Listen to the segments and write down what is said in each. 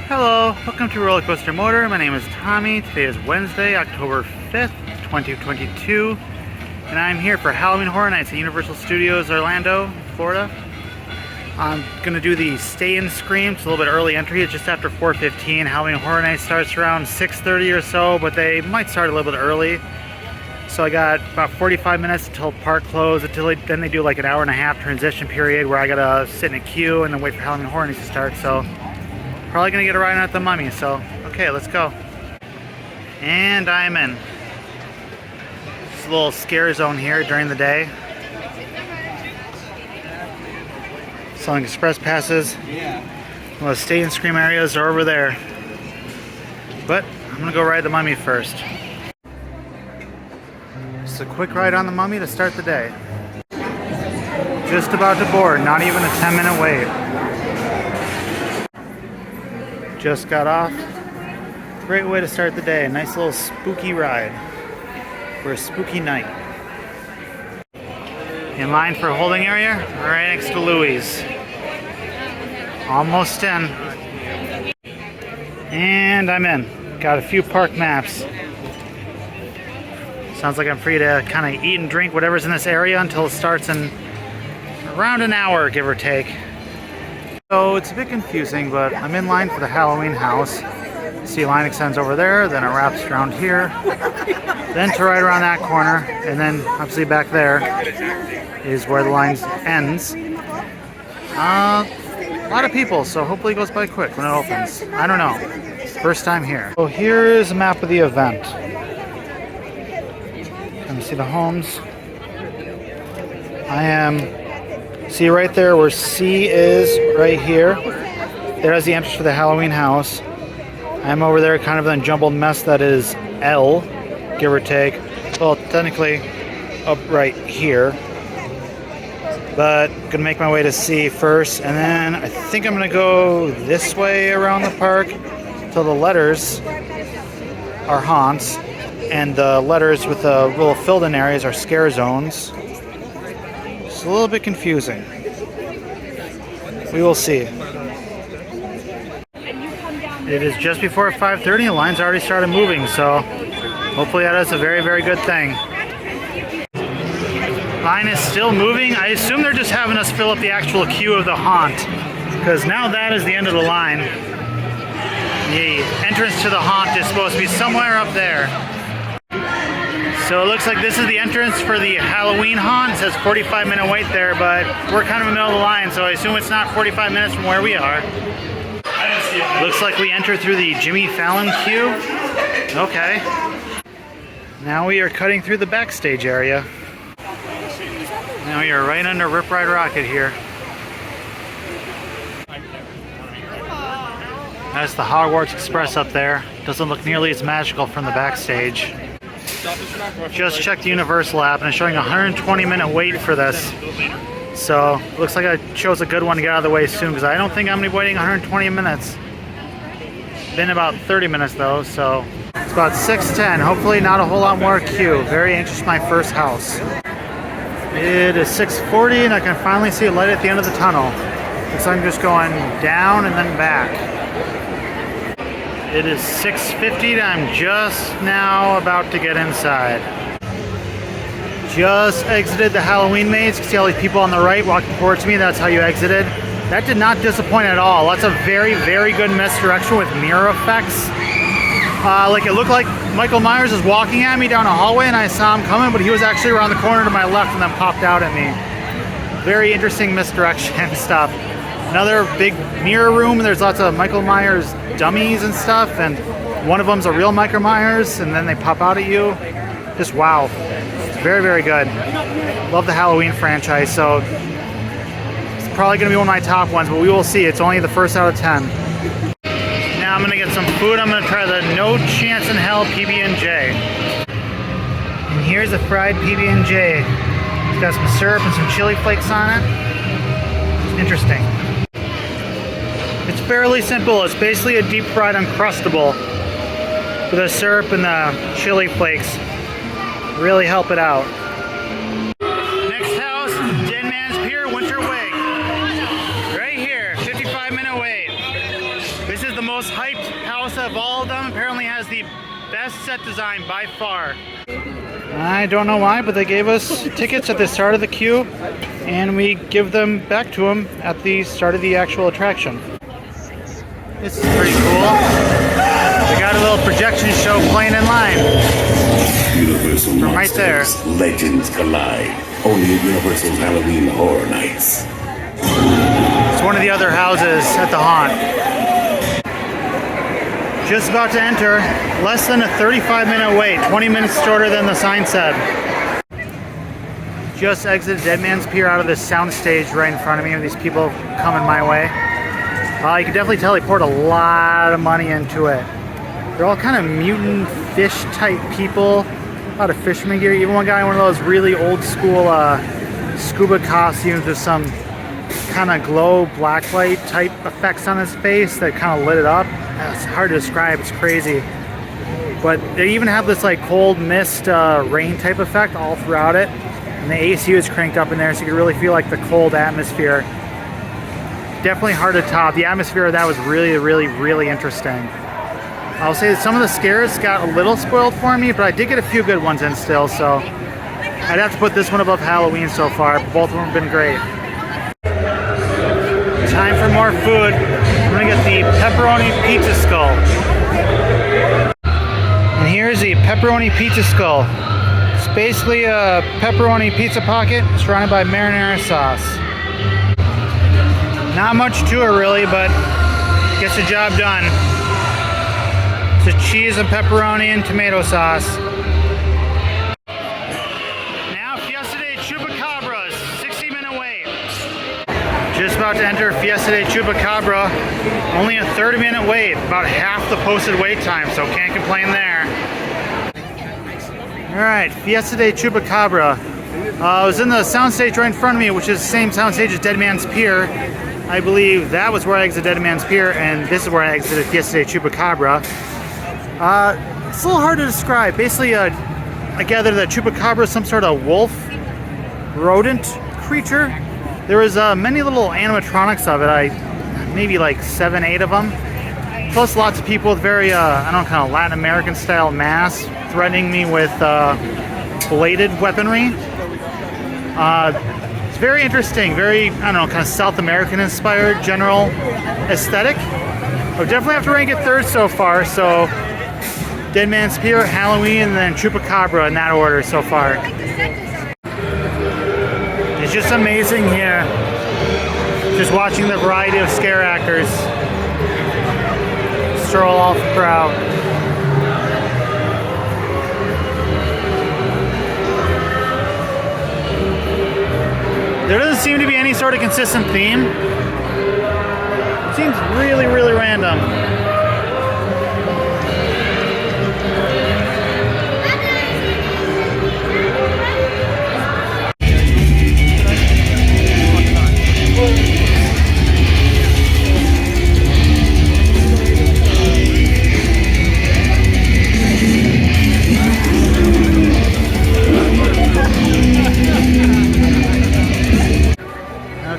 Hello, welcome to Roller Coaster Motor. My name is Tommy. Today is Wednesday, October 5th, 2022, and I'm here for Halloween Horror Nights at Universal Studios Orlando, Florida. I'm going to do the Stay and Scream. It's a little bit early entry. It's just after 4:15. Halloween Horror Nights starts around 6:30 or so, but they might start a little bit early. So I got about 45 minutes until park close. Then they do like an hour and a half transition period where I got to sit in a queue and then wait for Halloween Horror Nights to start. So probably gonna get a ride at the Mummy, so okay, let's go. And I'm in. It's a little scare zone here during the day. Selling express passes. Well, the Stay and Scream areas are over there. But I'm gonna go ride the Mummy first. Just a quick ride on the Mummy to start the day. Just about to board, not even a 10-minute wait. Just got off. Great way to start the day. Nice little spooky ride for a spooky night. In line for a holding area, right next to Louie's. Almost in. And I'm in. Got a few park maps. Sounds like I'm free to kind of eat and drink whatever's in this area until it starts in around an hour, give or take. So it's a bit confusing, but I'm in line for the Halloween house. See, line extends over there, then it wraps around here, then to right around that corner, and then obviously back there is where the line ends. A lot of people, so hopefully it goes by quick when it opens. I don't know. First time here. So here's a map of the event. Can you see the homes? See right there where C is, right here. There's the entrance for the Halloween house. I'm over there, kind of in a jumbled mess that is L, give or take. Well, technically up right here. But gonna make my way to C first, and then I think I'm gonna go this way around the park till the letters are haunts, and the letters with the little filled-in areas are scare zones. It's a little bit confusing. We will see. It is just before 5:30. The line's already started moving, so hopefully that is a very, very good thing. Line is still moving. I assume they're just having us fill up the actual queue of the haunt, because now that is the end of the line. The entrance to the haunt is supposed to be somewhere up there. So it looks like this is the entrance for the Halloween haunt. It says 45-minute wait there, but we're kind of in the middle of the line, so I assume it's not 45 minutes from where we are. Looks like we enter through the Jimmy Fallon queue. Okay. Now we are cutting through the backstage area. Now we are right under Rip Ride Rockit here. That's the Hogwarts Express up there. Doesn't look nearly as magical from the backstage. Just checked the Universal app and it's showing a 120-minute wait for this. So looks like I chose a good one to get out of the way soon, because I don't think I'm going to be waiting 120 minutes. Been about 30 minutes though, so it's about 6:10. Hopefully not a whole lot more queue. Very anxious for my first house. It is 6:40 and I can finally see a light at the end of the tunnel. So I'm just going down and then back. It is 6:50 and I'm just now about to get inside. Just exited the Halloween maze. You can see all these people on the right walking towards me. That's how you exited. That did not disappoint at all. Lots of very, very good misdirection with mirror effects. Like it looked like Michael Myers was walking at me down a hallway and I saw him coming, but he was actually around the corner to my left and then popped out at me. Very interesting misdirection stuff. Another big mirror room. There's lots of Michael Myers dummies and stuff, and one of them's a real Michael Myers, and then they pop out at you. Just wow. It's very, very good. Love the Halloween franchise, so it's probably going to be one of my top ones, but we will see. It's only the first out of 10. Now I'm going to get some food. I'm going to try the No Chance in Hell PB&J. And here's a fried PB&J. It's got some syrup and some chili flakes on it. It's interesting. It's fairly simple. It's basically a deep fried Uncrustable with the syrup and the chili flakes. Really help it out. Next house, Dead Man's Pier, Winter Wake. Right here, 55-minute wait. This is the most hyped house of all of them. Apparently has the best set design by far. I don't know why, but they gave us tickets at the start of the queue, and we give them back to them at the start of the actual attraction. This is pretty cool. They got a little projection show playing in line. Universal From right there. Legends collide. Only at Universal's Halloween Horror Nights. It's one of the other houses at the haunt. Just about to enter. Less than a 35-minute wait. 20 minutes shorter than the sign said. Just exited Dead Man's Pier out of this sound stage right in front of me, and these people coming my way. You can definitely tell they poured a lot of money into it. They're all kind of mutant fish type people. A lot of fisherman gear. Even one guy in one of those really old school scuba costumes with some kind of glow blacklight type effects on his face that kind of lit it up. It's hard to describe, it's crazy. But they even have this like cold mist rain type effect all throughout it. And the AC was cranked up in there so you could really feel like the cold atmosphere. Definitely hard to top. The atmosphere of that was really, really, really interesting. I'll say that some of the scares got a little spoiled for me, but I did get a few good ones in still, so I'd have to put this one above Halloween so far. Both of them have been great. Time for more food. I'm gonna get the pepperoni pizza skull. And here's the pepperoni pizza skull. It's basically a pepperoni pizza pocket surrounded by marinara sauce. Not much to it really, but gets the job done. It's a cheese and pepperoni and tomato sauce. Now Fiesta de Chupacabras, 60-minute wait. Just about to enter Fiesta de Chupacabra. Only a 30-minute wait, about half the posted wait time, so can't complain there. Alright, Fiesta de Chupacabra. I was in the soundstage right in front of me, which is the same soundstage as Dead Man's Pier. I believe that was where I exited Dead Man's Pier, and this is where I exited Fiesta de Chupacabra. It's a little hard to describe. Basically, I gather that Chupacabra is some sort of wolf, rodent creature. There was many little animatronics of it. Maybe like 7, 8 of them. Plus lots of people with very, I don't know, kind of Latin American style masks threatening me with bladed weaponry. It's very interesting, very, I don't know, kind of South American inspired general aesthetic. I would definitely have to rank it third so far, so Dead Man's Pier, Halloween, and then Chupacabra in that order so far. It's just amazing here, just watching the variety of scare actors stroll off the crowd. There doesn't seem to be any sort of consistent theme. It seems really, really random.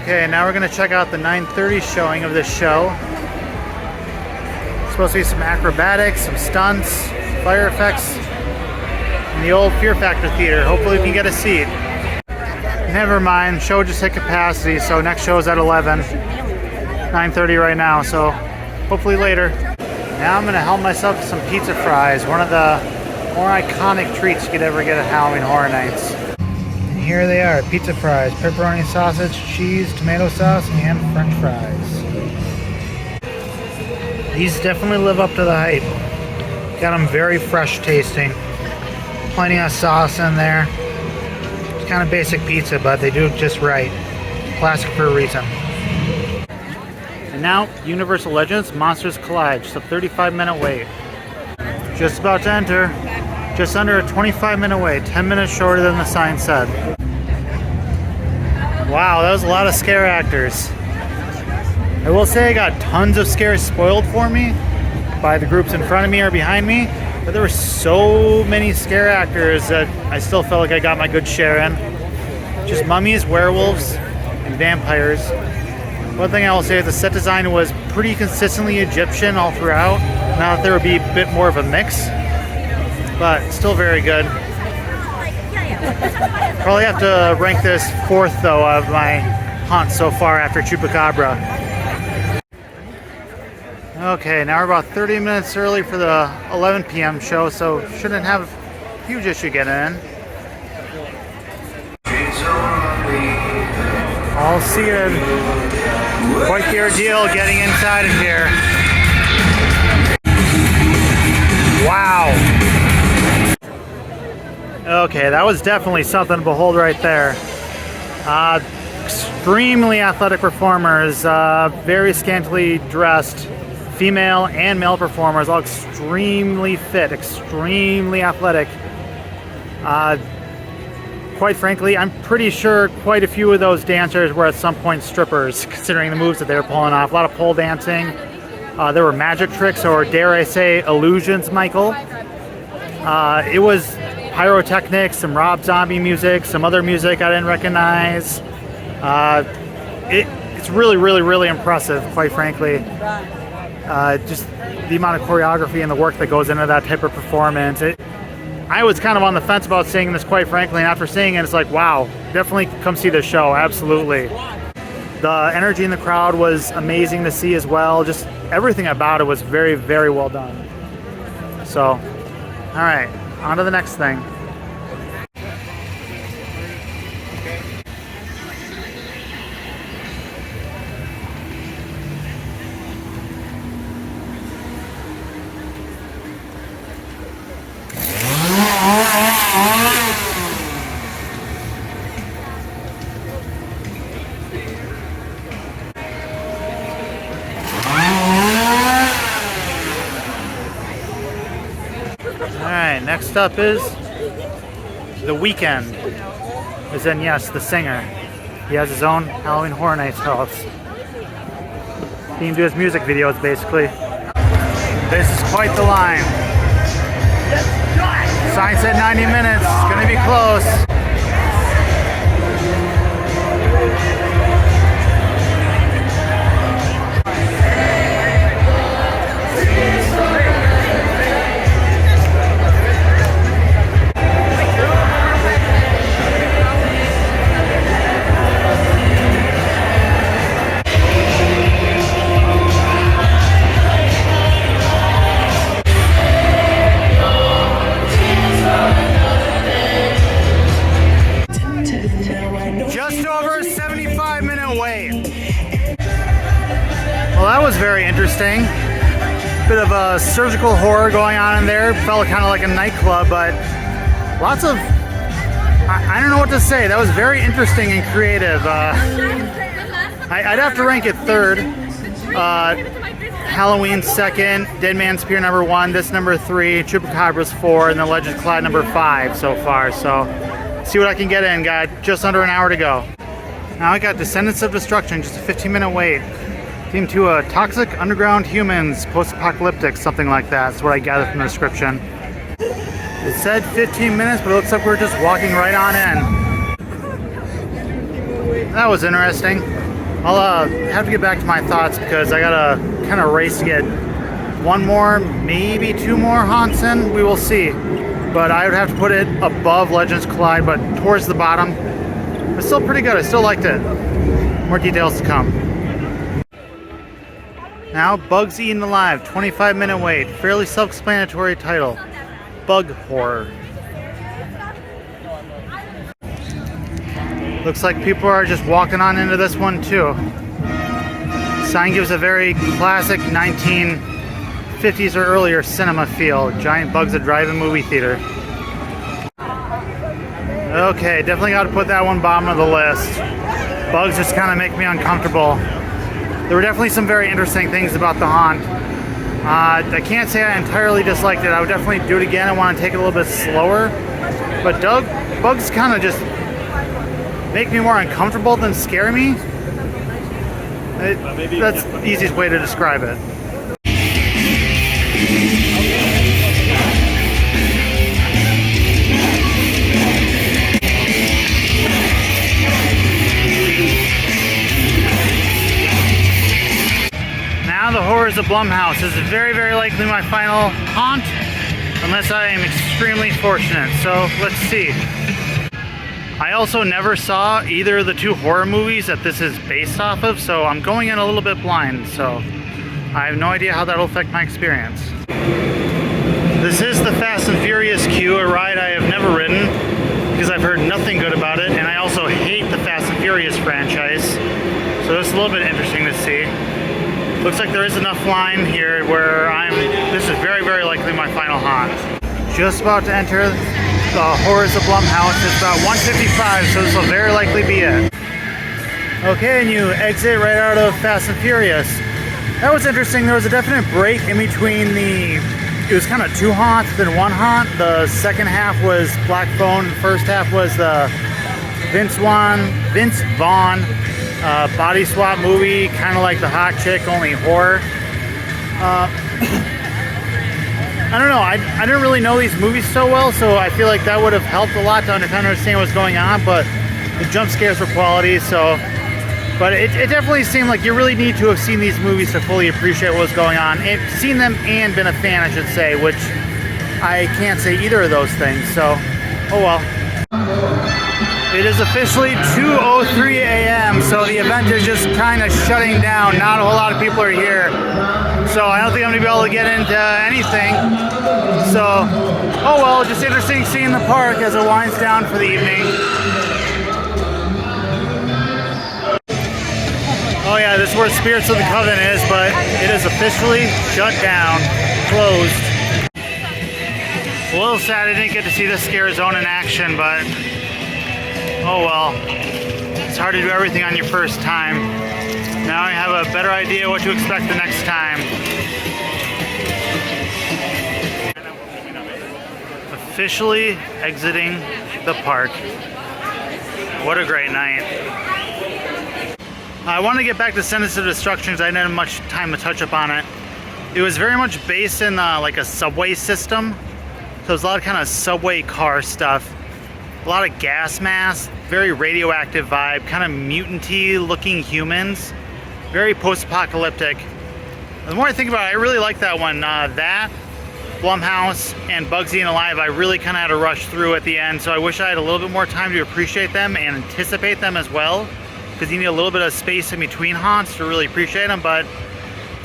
Okay, now we're going to check out the 9:30 showing of this show. It's supposed to be some acrobatics, some stunts, fire effects, in the old Fear Factor Theater. Hopefully we can get a seat. Never mind, show just hit capacity, so next show is at 11. 9:30 right now, so hopefully later. Now I'm going to help myself to some pizza fries, one of the more iconic treats you could ever get at Halloween Horror Nights. Here they are, pizza fries, pepperoni sausage, cheese, tomato sauce, and french fries. These definitely live up to the hype. Got them very fresh tasting. Plenty of sauce in there. It's kind of basic pizza, but they do it just right. Classic for a reason. And now, Universal Legends Monsters Collide, just a 35-minute wait. Just about to enter. Just under a 25-minute wait, 10 minutes shorter than the sign said. Wow, that was a lot of scare actors. I will say I got tons of scares spoiled for me by the groups in front of me or behind me, but there were so many scare actors that I still felt like I got my good share in. Just mummies, werewolves, and vampires. One thing I will say is the set design was pretty consistently Egyptian all throughout. Now that there would be a bit more of a mix, but still very good. Probably have to rank this 4th though of my hunt so far after Chupacabra. Okay, now we're about 30 minutes early for the 11 p.m. show, so shouldn't have a huge issue getting in. All seated. Quite the ordeal getting inside of here. Wow. Okay, that was definitely something to behold right there. Extremely athletic performers, very scantily dressed, female and male performers, all extremely fit, extremely athletic. Quite frankly, I'm pretty sure quite a few of those dancers were at some point strippers, considering the moves that they were pulling off. A lot of pole dancing. There were magic tricks, or dare I say, illusions, Michael. It was pyrotechnics, some Rob Zombie music, some other music I didn't recognize. It's really, really, really impressive, quite frankly. Just the amount of choreography and the work that goes into that type of performance. I was kind of on the fence about seeing this, quite frankly, and after seeing it, it's like, wow, definitely come see this show, absolutely. The energy in the crowd was amazing to see as well. Just everything about it was very, very well done. So, all right, on to the next thing. Alright, next up is The Weeknd. As in, yes, the singer. He has his own Halloween Horror Nights house. He can do his music videos, basically. This is quite the line. Sign said 90 minutes. It's gonna be close. Well, that was very interesting. Bit of a surgical horror going on in there. Felt kind of like a nightclub, but lots of, I don't know what to say. That was very interesting and creative. I'd have to rank it 3rd. Halloween 2nd, Dead Man's Pier number 1, this number 3, Chupacabra's 4, and the Legends Collide number 5 so far. So, see what I can get in. Got just under an hour to go. Now I got Descendants of Destruction, just a 15-minute wait. Theme to Toxic Underground Humans, Post-Apocalyptic, something like that. That's what I gathered from the description. It said 15 minutes, but it looks like we're just walking right on in. That was interesting. I'll have to get back to my thoughts because I gotta kind of race to get one more, maybe 2 more haunts in. We will see. But I would have to put it above Legends Collide, but towards the bottom. It's still pretty good. I still liked it. More details to come. Now, Bugs Eaten Alive, 25-minute wait. Fairly self-explanatory title. Bug horror. Looks like people are just walking on into this one too. Sign gives a very classic 1950s or earlier cinema feel. Giant bugs at drive-in movie theater. Okay, definitely got to put that one bottom of the list. Bugs just kind of make me uncomfortable. There were definitely some very interesting things about the haunt. I can't say I entirely disliked it. I would definitely do it again. I want to take it a little bit slower. But bugs kind of just make me more uncomfortable than scare me. That's the easiest way to describe it. Horrors of Blumhouse. This is very, very likely my final haunt, unless I am extremely fortunate. So let's see. I also never saw either of the 2 horror movies that this is based off of, so I'm going in a little bit blind, so I have no idea how that'll affect my experience. This is the Fast and Furious queue, a ride I have never ridden because I've heard nothing good about it, and I also hate the Fast and Furious franchise, so it's a little bit interesting to see. Looks like there is enough line here where this is very, very likely my final haunt. Just about to enter the Horrors of Blumhouse. It's about 1:55, so this will very likely be it. Okay, and you exit right out of Fast and Furious. That was interesting. There was a definite break in between it was kind of 2 haunts, then 1 haunt. The second half was Black Phone. The first half was the Vince Vaughn body swap movie, kind of like The Hot Chick, only horror. I don't know, I didn't really know these movies so well, so I feel like that would have helped a lot to kind of understand what's going on, but the jump scares were quality, so... But it definitely seemed like you really need to have seen these movies to fully appreciate what was going on. Seen them and been a fan, I should say, which I can't say either of those things, so... Oh well. It is officially 2:03 a.m., so the event is just kind of shutting down. Not a whole lot of people are here. So I don't think I'm going to be able to get into anything. So, oh well, just interesting seeing the park as it winds down for the evening. Oh yeah, this is where Spirits of the Coven is, but it is officially shut down, closed. A little sad I didn't get to see the Scare Zone in action, but oh well. It's hard to do everything on your first time. Now I have a better idea what to expect the next time. Officially exiting the park. What a great night. I want to get back to Sentence of Destruction because I didn't have much time to touch up on it. It was very much based in like a subway system. So there's a lot of kind of subway car stuff. A lot of gas masks, very radioactive vibe, kind of mutant-y looking humans. Very post-apocalyptic. The more I think about it, I really like that one. That, Blumhouse, and Bugsy and Alive, I really kind of had to rush through at the end, so I wish I had a little bit more time to appreciate them and anticipate them as well, because you need a little bit of space in between haunts to really appreciate them, but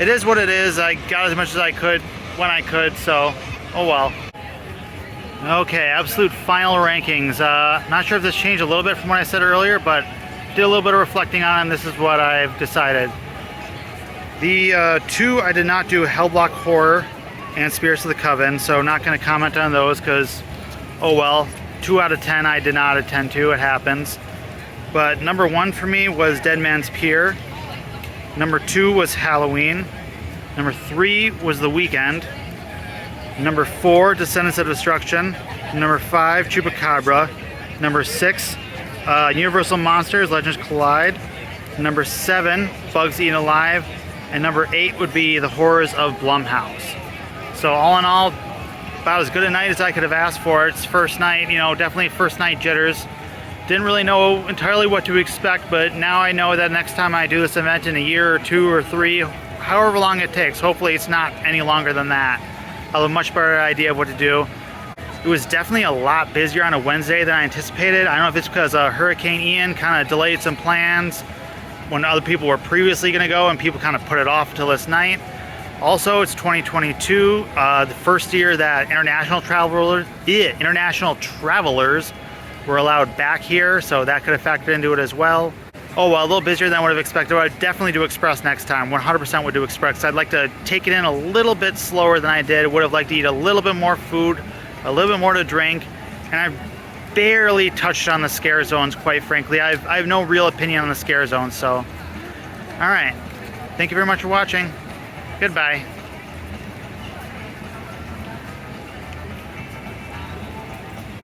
it is what it is. I got as much as I could when I could, so oh well. Okay, absolute final rankings. Not sure if this changed a little bit from what I said earlier, but did a little bit of reflecting on it, and this is what I've decided. The 2, I did not do Hellblock Horror and Spirits of the Coven, so not going to comment on those because, oh well, 2 out of 10 I did not attend to, it happens. But number 1 for me was Dead Man's Pier. Number 2 was Halloween. Number 3 was The Weekend. Number 4, Descendants of Destruction. Number 5, Chupacabra. Number 6, Universal Monsters, Legends Collide. Number 7, Bugs Eaten Alive. And number 8 would be The Horrors of Blumhouse. So all in all, about as good a night as I could have asked for. It's first night, you know, definitely first night jitters. Didn't really know entirely what to expect, but now I know that next time I do this event in a year or 2 or 3, however long it takes, hopefully it's not any longer than that, I'll have a much better idea of what to do. It was definitely a lot busier on a Wednesday than I anticipated. I don't know if it's because Hurricane Ian kind of delayed some plans when other people were previously going to go and people kind of put it off until this night. Also, it's 2022, the first year that international travelers were allowed back here, so that could have factored into it as well. Oh well, a little busier than I would have expected. I would definitely do Express next time. 100% would do Express. I'd like to take it in a little bit slower than I did. Would have liked to eat a little bit more food, a little bit more to drink, and I've barely touched on the scare zones, quite frankly. I have no real opinion on the scare zones, so. Alright. Thank you very much for watching. Goodbye.